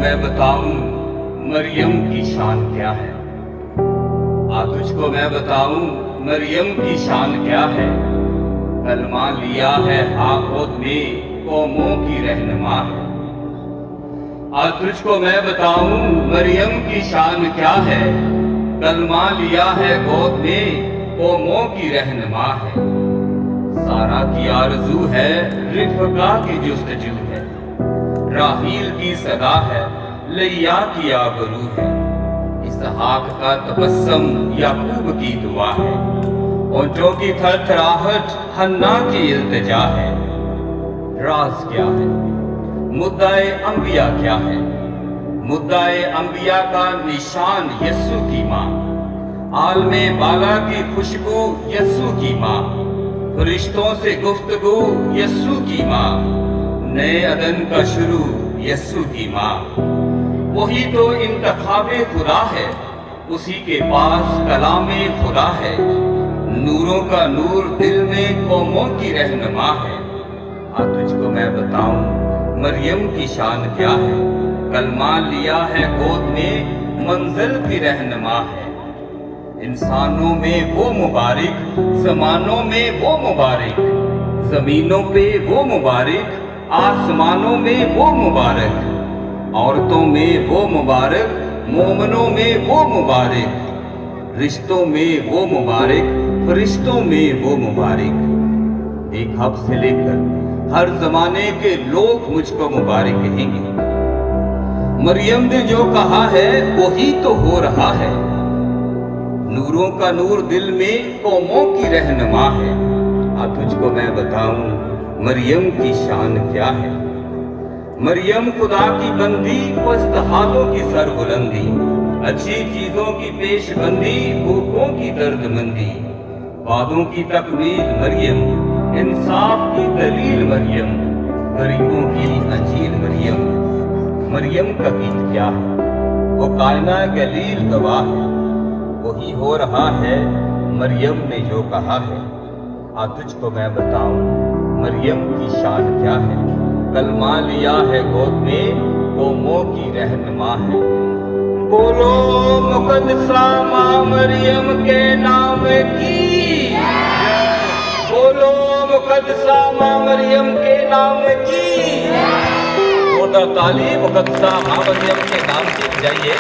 میں بتاؤں مریم کی شان کیا ہے؟ تجھ کو میں بتاؤں مریم کی شان کیا ہے؟ کلمہ لیا ہے خود میں قوموں کی رہنما ہے۔ تجھ کو میں بتاؤں مریم کی شان کیا ہے؟ کلمہ لیا ہے گود میں قوموں کی رہنما ہے۔ سارا کی آرزو ہے، رفقا کی جستجو ہے، راحیل کی صدا ہے، لیا کی آبرو ہے، اسحاق کا تبسم یعقوب کی دعا ہے، اونٹوں کی تھر تھراہٹ حنا کی التجا ہے۔ راز کیا ہے؟ مدعے انبیاء کیا ہے؟ مدعے انبیاء کا نشان یسوع کی ماں، عالم بالا کی خوشبو یسوع کی ماں، فرشتوں سے گفتگو یسوع کی ماں، نئے عدن کا شروع یسوع کی ماں۔ وہی تو انتخاب خدا ہے، اسی کے پاس کلام خدا ہے، نوروں کا نور دل میں قوموں کی رہنما ہے۔ تجھ کو میں بتاؤں مریم کی شان کیا ہے؟ کلمہ لیا ہے گود میں منزل کی رہنما ہے۔ انسانوں میں وہ مبارک، زمانوں میں وہ مبارک، زمینوں پہ وہ مبارک، آسمانوں میں وہ مبارک، عورتوں میں وہ مبارک، مومنوں میں وہ مبارک، رشتوں میں وہ مبارک، فرشتوں میں وہ مبارک۔ ایک اب سے لے کر ہر زمانے کے لوگ مجھ کو مبارک کہیں گے۔ مریم نے جو کہا ہے وہی تو ہو رہا ہے، نوروں کا نور دل میں قوموں کی رہنما ہے۔ تجھ کو میں بتاؤں مریم کی شان کیا ہے؟ مریم خدا کی بندی، پست حالوں کی سر بلندی، اچھی چیزوں کی پیش بندی، بھوکوں کی درد مندی، وعدوں کی تکمیل مریم، انصاف کی دلیل مریم، غریبوں کی انجیل مریم۔ مریم کا گیت کیا ہے؟ وہ کائنہ گلیل گواہ ہے، وہی ہو رہا ہے مریم نے جو کہا ہے۔ تجھ کو میں بتاؤں مریم کی شان کیا ہے؟ کلمہ لیا ہے گود میں قوموں کی رہنما ہے۔ بولو مقدسہ ماں مریم کے نام کی، بولو مقدسہ ماں مریم کے نام کی۔ تعلیم مقدسہ ماں مریم کے نام کی جائیے۔